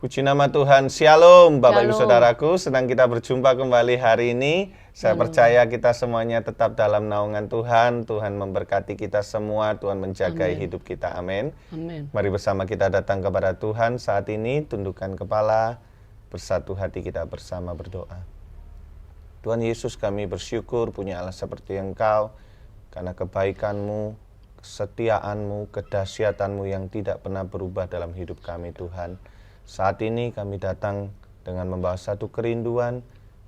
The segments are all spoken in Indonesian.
Puji nama Tuhan. Shalom Bapak Ibu Shalom. Saudaraku, senang kita berjumpa kembali hari ini. Saya Shalom. percaya kita semuanya tetap dalam naungan Tuhan. Tuhan memberkati kita semua, Tuhan menjaga Amin. hidup kita. Amin. Amin. Mari bersama kita datang kepada Tuhan saat ini, tundukkan kepala, bersatu hati kita bersama berdoa. Tuhan Yesus, kami bersyukur punya Allah seperti Engkau, karena kebaikan-Mu, kesetiaan-Mu, kedahsyatan-Mu yang tidak pernah berubah dalam hidup kami Tuhan. Saat ini kami datang dengan membawa satu kerinduan,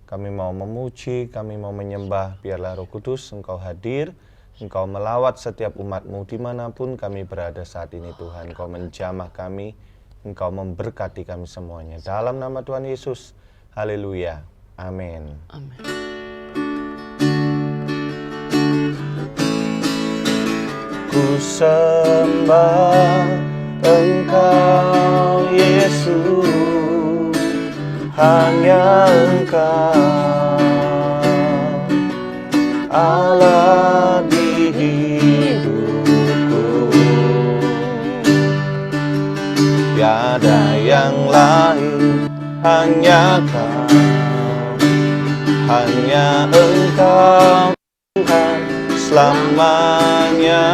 kami mau memuji, kami mau menyembah, biarlah Roh Kudus Engkau hadir, Engkau melawat setiap umat-Mu dimanapun kami berada saat ini Tuhan. Engkau menjamah kami, Engkau memberkati kami semuanya. Dalam nama Tuhan Yesus, haleluya, amin. Amin. Ku sembah Engkau Yesus, hanya Engkau Allah di hidupku. Tiada yang lain, hanya Kau, hanya Engkau Tuhan selamanya.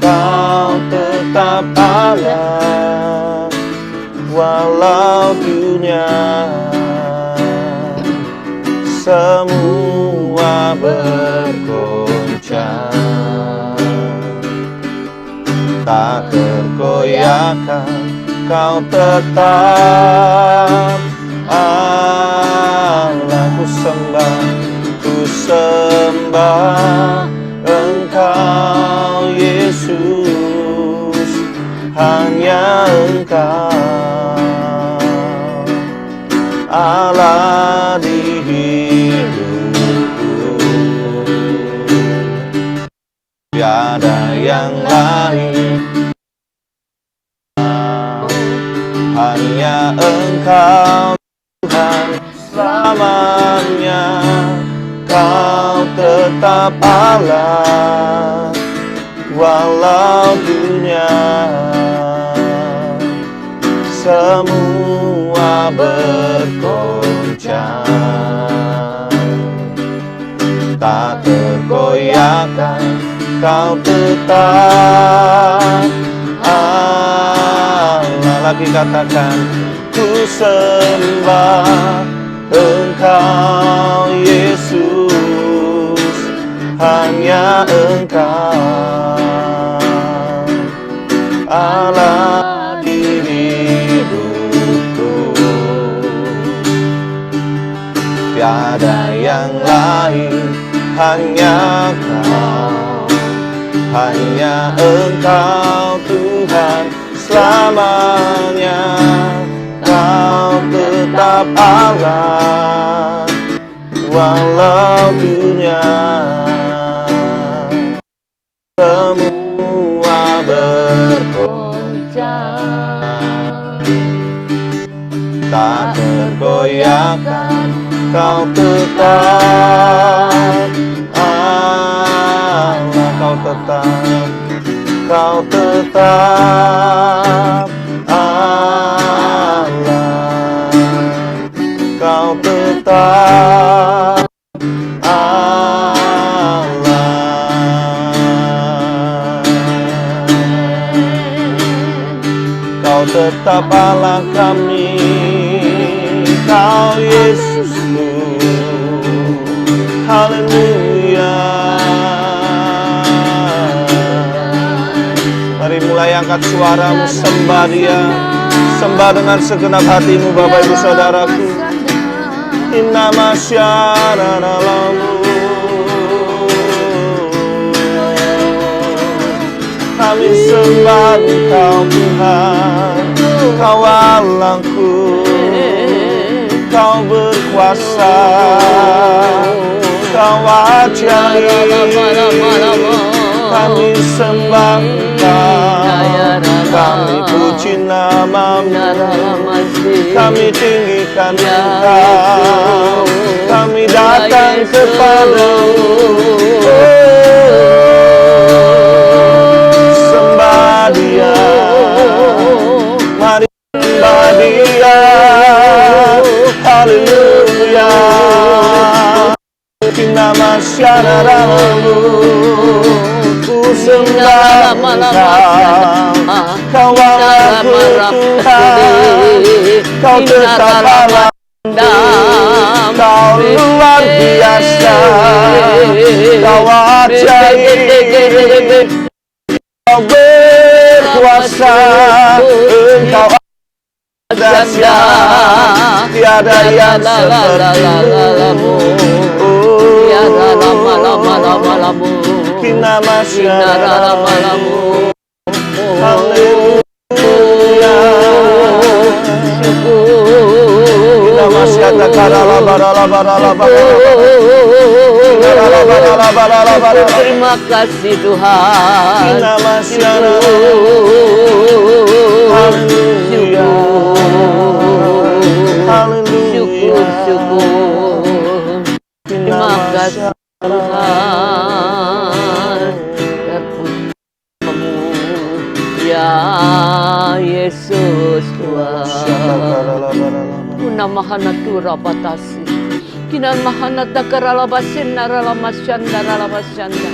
Kau tetap Allah, walau dunia semua bergoncang, tak tergoyahkan. Kau tetap Allah. Ku sembah Engkau Yesus, hanya Engkau Allah di hidupku. Tiada yang lain, hanya Engkau Tuhan selamanya. Kau tetap Allah, walau dunia semua bergoncang, tak tergoyahkan. Kau tetap Allah. Lagi katakan, ku sembah Engkau Yesus, hanya Engkau Allah di hidupku. Tiada yang lain, hanya Kau, hanya Engkau Tuhan selamanya. Kau tetap Allah, walau dunia semua bergoncang, tak tergoyahkan. Kau tetap Allah, Kau tetap Allah, Kau tetap Allah. Kau tetap Allah kami, Kau Yesusku, haleluya. Mari mulai angkat suaramu, sembah Dia, sembah dengan segenap hatimu Bapak Ibu Saudaraku. Inna masyarana lamu, kami sembah Engkau Tuhan, Kau Allahku, Kau berkuasa, Kau ajaib. Kami sembah Engkau, kami puji nama-Mu, kami tinggikan Engkau, kami datang kepadamu. Sembah Dia, mari Sembah Dia, haleluya. Nama syararamu, ku sembah Engkau, Kau Allahku Tuhan, Kau tetap Allah, Kau luar biasa, Kau ajaib, Kau berkuasa, Engkau dahsyat, tiada yang seperti-Mu. Tiada lama-lama-lama-lama-mu, nama syararamu, haleluya. Nama syararamu, terima kasih Tuhan. Nama syararamu, haleluya. Haleluya. Terima kasih Tuhan, terpujimu ya Yesus Tuhan. Kuna mahana tura batasi, kinan mahana takarala basinna rala masyanda rala masyanda.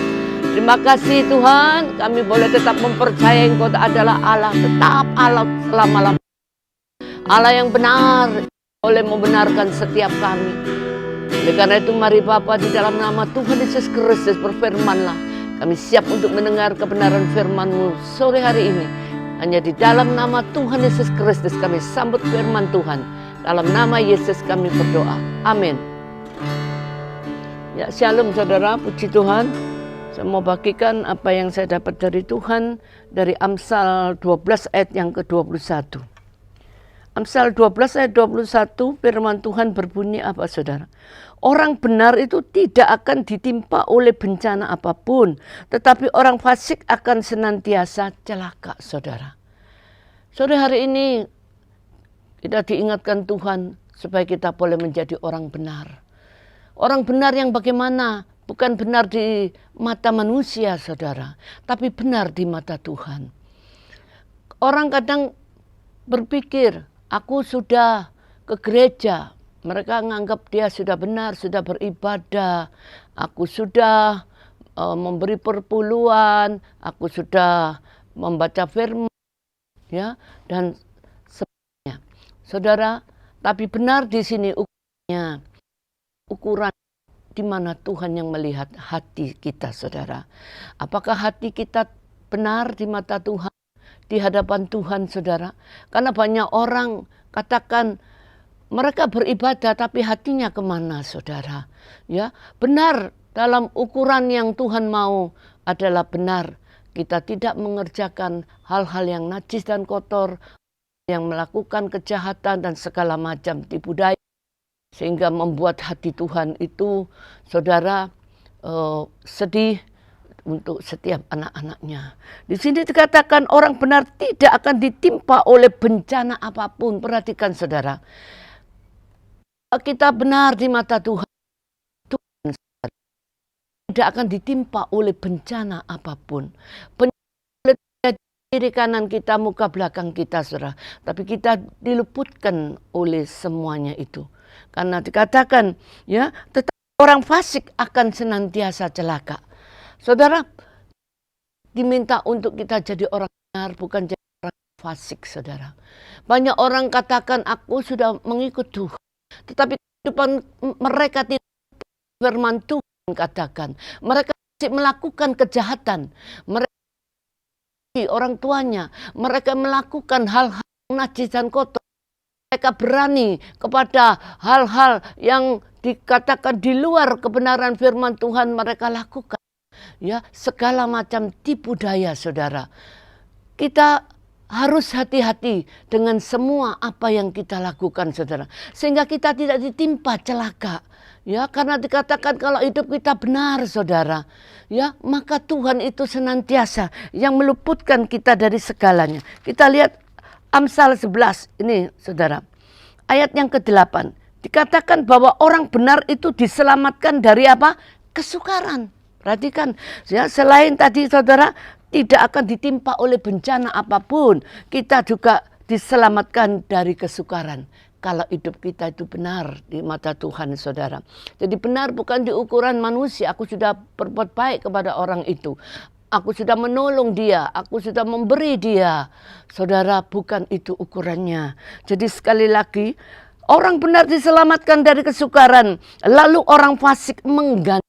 Terima kasih Tuhan, kami boleh tetap mempercayai Engkau adalah Allah, tetap Allah selama-lamanya. Allah yang benar, boleh membenarkan setiap kami. Oleh karena itu mari Bapa, di dalam nama Tuhan Yesus Kristus berfirmanlah. Kami siap untuk mendengar kebenaran firman-Mu sore hari ini. Hanya di dalam nama Tuhan Yesus Kristus kami sambut firman Tuhan. Dalam nama Yesus kami berdoa. Amin. Ya, shalom saudara, puji Tuhan. Saya mau bagikan apa yang saya dapat dari Tuhan dari Amsal 12 ayat yang ke-21. Amsal 12 ayat 21 firman Tuhan berbunyi apa saudara? Orang benar itu tidak akan ditimpa oleh bencana apapun, tetapi orang fasik akan senantiasa celaka saudara. Sore hari ini kita diingatkan Tuhan supaya kita boleh menjadi orang benar. Orang benar yang bagaimana? Bukan benar di mata manusia saudara, tapi benar di mata Tuhan. Orang kadang berpikir, aku sudah ke gereja. Mereka menganggap dia sudah benar, sudah beribadah. Aku sudah memberi perpuluhan, aku sudah membaca firman, ya, dan sebagainya. Saudara, tapi benar di sini ukurannya, ukuran di mana Tuhan yang melihat hati kita, saudara. Apakah hati kita benar di mata Tuhan, di hadapan Tuhan, saudara? Karena banyak orang katakan mereka beribadah tapi hatinya kemana saudara? Ya, benar dalam ukuran yang Tuhan mau adalah benar. Kita tidak mengerjakan hal-hal yang najis dan kotor, yang melakukan kejahatan dan segala macam tipu daya. Sehingga membuat hati Tuhan itu saudara sedih untuk setiap anak-anaknya. Di sini dikatakan orang benar tidak akan ditimpa oleh bencana apapun. Perhatikan saudara. Kita benar di mata Tuhan, Tuhan tidak akan ditimpa oleh bencana apapun. Bencana di kiri kanan kita, muka belakang kita, saudara. Tapi kita diluputkan oleh semuanya itu. Karena dikatakan, ya, tetapi orang fasik akan senantiasa celaka. Saudara, diminta untuk kita jadi orang benar, bukan jadi orang fasik, saudara. Banyak orang katakan, aku sudah mengikut Tuhan. Tetapi kehidupan mereka tidak firman Tuhan katakan. Mereka masih melakukan kejahatan. Mereka orang tuanya. Mereka melakukan hal-hal najis dan kotor. Mereka berani kepada hal-hal yang dikatakan di luar kebenaran firman Tuhan mereka lakukan. Ya, segala macam tipu daya saudara. Kita harus hati-hati dengan semua apa yang kita lakukan saudara. Sehingga kita tidak ditimpa celaka. Ya, karena dikatakan kalau hidup kita benar saudara. Ya, maka Tuhan itu senantiasa yang meluputkan kita dari segalanya. Kita lihat Amsal 11 ini saudara. Ayat yang ke-8. Dikatakan bahwa orang benar itu diselamatkan dari apa? Kesukaran. Perhatikan. Ya, selain tadi saudara tidak akan ditimpa oleh bencana apapun. Kita juga diselamatkan dari kesukaran. Kalau hidup kita itu benar di mata Tuhan, saudara. Jadi benar bukan di ukuran manusia. Aku sudah berbuat baik kepada orang itu. Aku sudah menolong dia. Aku sudah memberi dia. Saudara, bukan itu ukurannya. Jadi sekali lagi, orang benar diselamatkan dari kesukaran. Lalu orang fasik menggantikannya.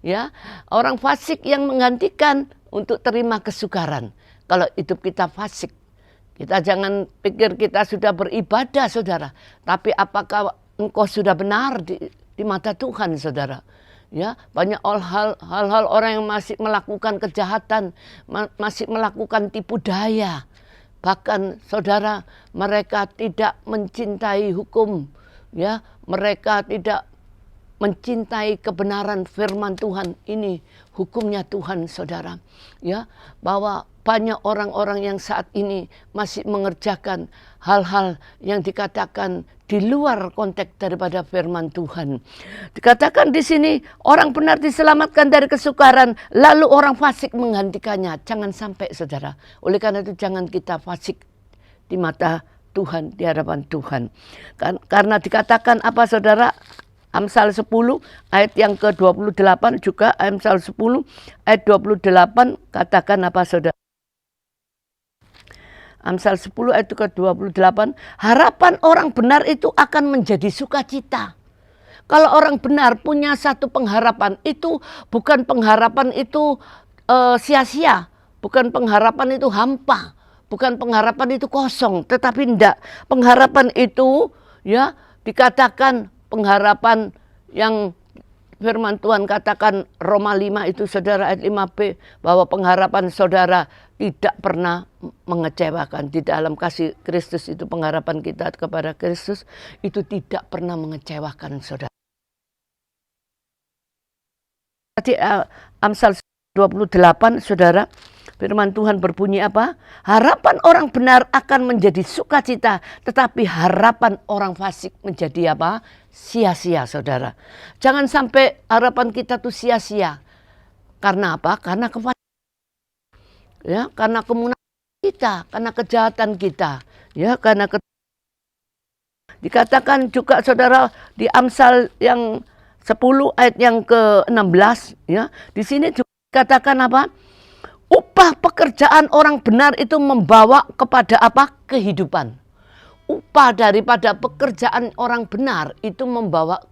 Ya, orang fasik yang menggantikan untuk terima kesukaran. Kalau hidup kita fasik, kita jangan pikir kita sudah beribadah, saudara. Tapi apakah engkau sudah benar di mata Tuhan, saudara? Ya, banyak hal-hal orang yang masih melakukan kejahatan, masih melakukan tipu daya. Bahkan, saudara, mereka tidak mencintai hukum. Ya, mereka tidak mencintai kebenaran firman Tuhan. Ini hukumnya Tuhan, saudara. Ya, bahwa banyak orang-orang yang saat ini masih mengerjakan hal-hal yang dikatakan di luar konteks daripada firman Tuhan. Dikatakan di sini orang benar diselamatkan dari kesukaran, lalu orang fasik menggantikannya. Jangan sampai, saudara. Oleh karena itu jangan kita fasik di mata Tuhan, di hadapan Tuhan. Karena dikatakan apa, saudara? Amsal 10 ayat yang ke-28 juga, Amsal 10 ayat 28 katakan apa, saudara? Amsal 10 ayat ke-28, harapan orang benar itu akan menjadi sukacita. Kalau orang benar punya satu pengharapan, itu bukan pengharapan itu sia-sia, bukan pengharapan itu hampa, bukan pengharapan itu kosong, tetapi enggak. Pengharapan itu ya dikatakan pengharapan yang firman Tuhan katakan Roma 5 itu, saudara, ayat 5b, bahwa pengharapan saudara tidak pernah mengecewakan. Di dalam kasih Kristus itu pengharapan kita kepada Kristus itu tidak pernah mengecewakan, saudara. Tadi Amsal 28, saudara, firman Tuhan berbunyi apa? Harapan orang benar akan menjadi sukacita, tetapi harapan orang fasik menjadi apa? Sia-sia, saudara. Jangan sampai harapan kita tuh sia-sia. Karena apa? Karena karena kemunafikan kita, karena kejahatan kita, ya, karena dikatakan juga, saudara, di Amsal yang 10 ayat yang ke-16, ya. Di sini juga dikatakan apa? Upah pekerjaan orang benar itu membawa kepada apa? Kehidupan. Upah daripada pekerjaan orang benar itu membawa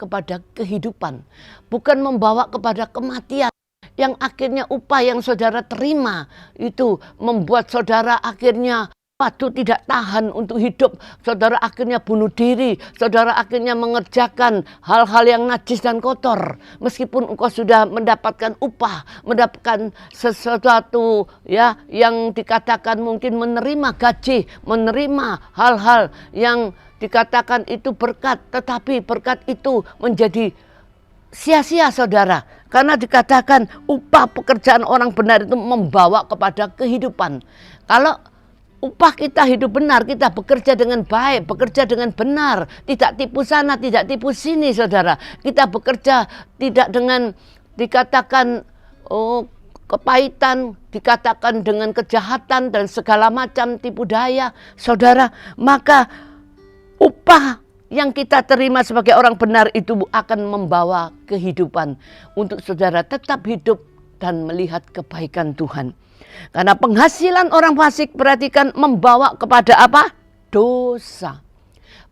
kepada kehidupan. Bukan membawa kepada kematian. Yang akhirnya upah yang saudara terima itu membuat saudara akhirnya tidak tahan untuk hidup. Saudara akhirnya bunuh diri. Saudara akhirnya mengerjakan hal-hal yang najis dan kotor. Meskipun engkau sudah mendapatkan upah, mendapatkan sesuatu ya yang dikatakan mungkin menerima gaji, menerima hal-hal yang dikatakan itu berkat, tetapi berkat itu menjadi sia-sia, saudara. Karena dikatakan upah pekerjaan orang benar itu membawa kepada kehidupan. Kalau upah kita hidup benar, kita bekerja dengan baik, bekerja dengan benar, tidak tipu sana, tidak tipu sini, saudara. Kita bekerja tidak dengan dikatakan kepahitan, dikatakan dengan kejahatan dan segala macam tipu daya, saudara. Maka upah yang kita terima sebagai orang benar itu akan membawa kehidupan untuk saudara tetap hidup dan melihat kebaikan Tuhan. Karena penghasilan orang fasik, perhatikan, membawa kepada apa? Dosa.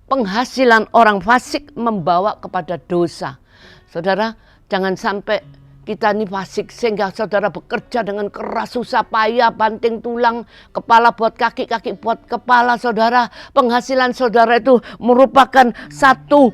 Penghasilan orang fasik membawa kepada dosa. Saudara, jangan sampai kita ini fasik sehingga saudara bekerja dengan keras, susah payah, banting tulang, kepala buat kaki, kaki buat kepala, saudara. Penghasilan saudara itu merupakan satu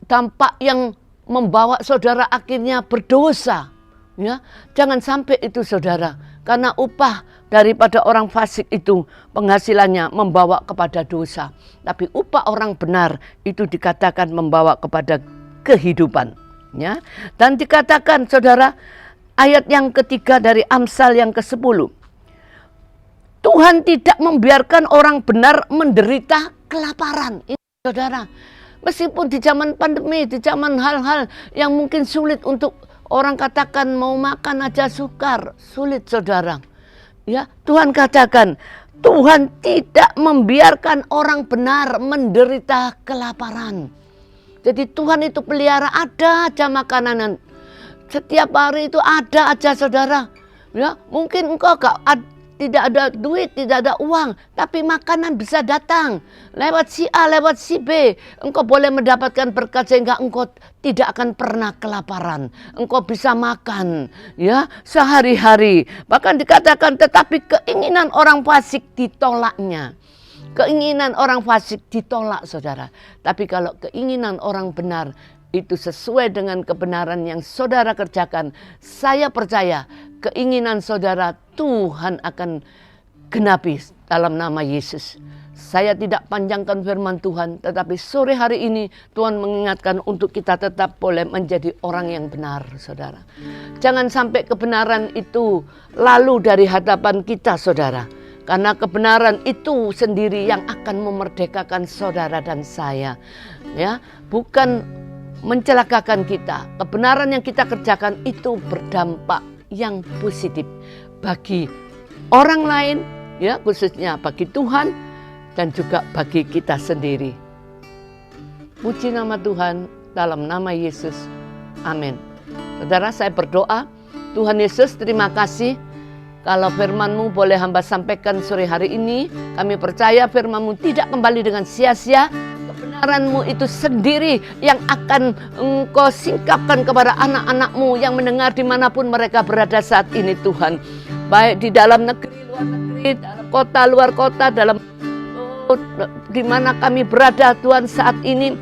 dampak yang membawa saudara akhirnya berdosa. Ya, jangan sampai itu, saudara, karena upah daripada orang fasik itu penghasilannya membawa kepada dosa. Tapi upah orang benar itu dikatakan membawa kepada kehidupan. Ya, dan dikatakan, saudara, ayat yang ketiga dari Amsal yang ke-10. Tuhan tidak membiarkan orang benar menderita kelaparan. Ini, saudara, meskipun di zaman pandemi, di zaman hal-hal yang mungkin sulit untuk orang katakan mau makan aja sukar, sulit, saudara. Ya, Tuhan katakan, Tuhan tidak membiarkan orang benar menderita kelaparan. Jadi Tuhan itu pelihara, ada aja makanan. Setiap hari itu ada aja, saudara. Ya, mungkin engkau tidak ada duit, tidak ada uang, tapi makanan bisa datang lewat si A, lewat si B. Engkau boleh mendapatkan berkat sehingga engkau tidak akan pernah kelaparan. Engkau bisa makan, ya, sehari-hari. Bahkan dikatakan, tetapi keinginan orang fasik ditolaknya. Keinginan orang fasik ditolak, saudara. Tapi kalau keinginan orang benar itu sesuai dengan kebenaran yang saudara kerjakan, saya percaya keinginan saudara Tuhan akan genapi dalam nama Yesus. Saya tidak panjangkan firman Tuhan, tetapi sore hari ini Tuhan mengingatkan untuk kita tetap boleh menjadi orang yang benar, saudara. Jangan sampai kebenaran itu lalu dari hadapan kita, saudara. Karena kebenaran itu sendiri yang akan memerdekakan saudara dan saya. Ya, bukan mencelakakan kita. Kebenaran yang kita kerjakan itu berdampak yang positif bagi orang lain, ya, khususnya bagi Tuhan dan juga bagi kita sendiri. Puji nama Tuhan dalam nama Yesus. Amin. Saudara, saya berdoa, Tuhan Yesus, terima kasih kalau firman-Mu boleh hamba sampaikan sore hari ini. Kami percaya firman-Mu tidak kembali dengan sia-sia. Kebenaran-Mu itu sendiri yang akan Engkau singkapkan kepada anak-anak-Mu yang mendengar dimanapun mereka berada saat ini, Tuhan. Baik di dalam negeri, luar negeri, dalam kota, luar kota, dalam di mana kami berada, Tuhan, saat ini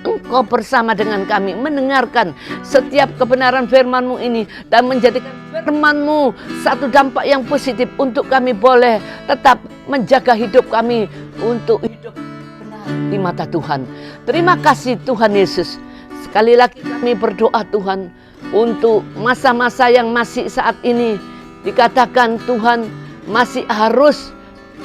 Engkau bersama dengan kami mendengarkan setiap kebenaran firman-Mu ini dan menjadikan firman-Mu satu dampak yang positif untuk kami boleh tetap menjaga hidup kami untuk hidup benar di mata Tuhan. Terima kasih Tuhan Yesus. Sekali lagi kami berdoa, Tuhan, untuk masa-masa yang masih saat ini dikatakan Tuhan masih harus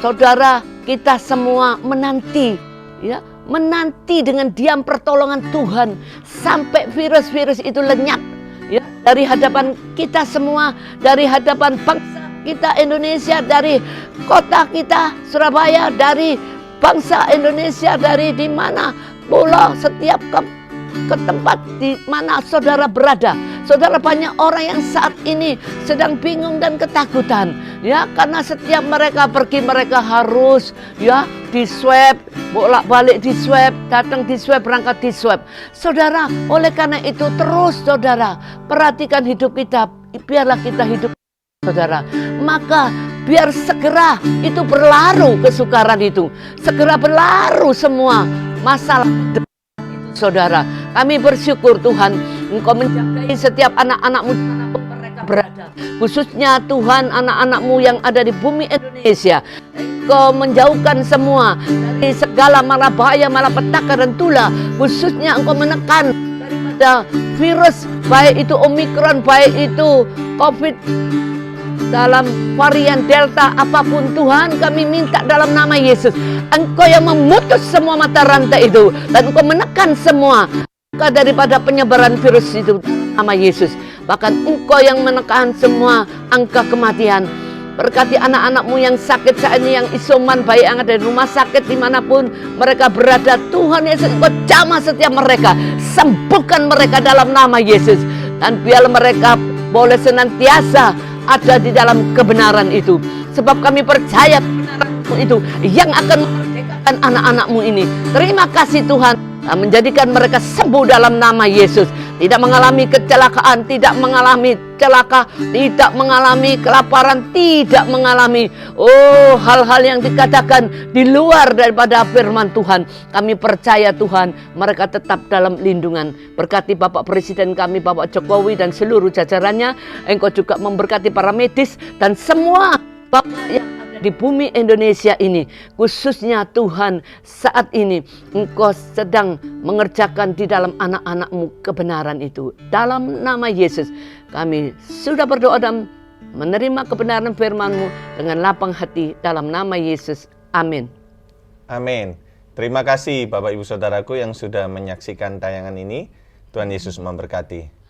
saudara kita semua menanti, ya, menanti dengan diam pertolongan Tuhan sampai virus-virus itu lenyap, ya, dari hadapan kita semua, dari hadapan bangsa kita Indonesia, dari kota kita Surabaya, dari bangsa Indonesia, dari di mana pulau, setiap ke tempat di mana saudara berada. Saudara, banyak orang yang saat ini sedang bingung dan ketakutan, ya, karena setiap mereka pergi mereka harus, ya, di swab, bolak-balik di swab, datang di swab, berangkat di swab. Saudara, oleh karena itu terus saudara perhatikan hidup kita, biarlah kita hidup, saudara, maka biar segera itu berlalu kesukaran itu, segera berlalu semua masalah. Saudara, kami bersyukur Tuhan, Engkau menjagai setiap anak-anak-Mu dimanapun mereka berada. Khususnya Tuhan, anak-anak-Mu yang ada di bumi Indonesia. Engkau menjauhkan semua dari segala mara bahaya, malapetaka dan tula. Khususnya Engkau menekan daripada virus, baik itu Omikron, baik itu COVID, dalam varian Delta apapun, Tuhan, kami minta dalam nama Yesus, Engkau yang memutus semua mata rantai itu dan Engkau menekan semua daripada penyebaran virus itu dalam nama Yesus. Bahkan Engkau yang menekan semua angka kematian. Berkati anak-anak-Mu yang sakit saat ini, yang isoman, baik yang ada di rumah sakit dimanapun mereka berada, Tuhan Yesus, Engkau jamah setiap mereka, sembuhkan mereka dalam nama Yesus, dan biar mereka boleh senantiasa ada di dalam kebenaran itu. Sebab kami percaya kebenaran-Mu itu yang akan memerdekakan anak-anak-Mu ini. Terima kasih Tuhan, menjadikan mereka sembuh dalam nama Yesus. Tidak mengalami kecelakaan, tidak mengalami celaka, tidak mengalami kelaparan, tidak mengalami hal-hal yang dikatakan di luar daripada firman Tuhan. Kami percaya Tuhan, mereka tetap dalam lindungan. Berkati Bapak Presiden kami, Bapak Jokowi dan seluruh jajarannya. Engkau juga memberkati para medis dan semua Bapak yang di bumi Indonesia ini, khususnya Tuhan saat ini Engkau sedang mengerjakan di dalam anak-anak-Mu kebenaran itu. Dalam nama Yesus kami sudah berdoa dan menerima kebenaran firman-Mu dengan lapang hati dalam nama Yesus. Amin. Amin. Terima kasih Bapak Ibu Saudaraku yang sudah menyaksikan tayangan ini. Tuhan Yesus memberkati.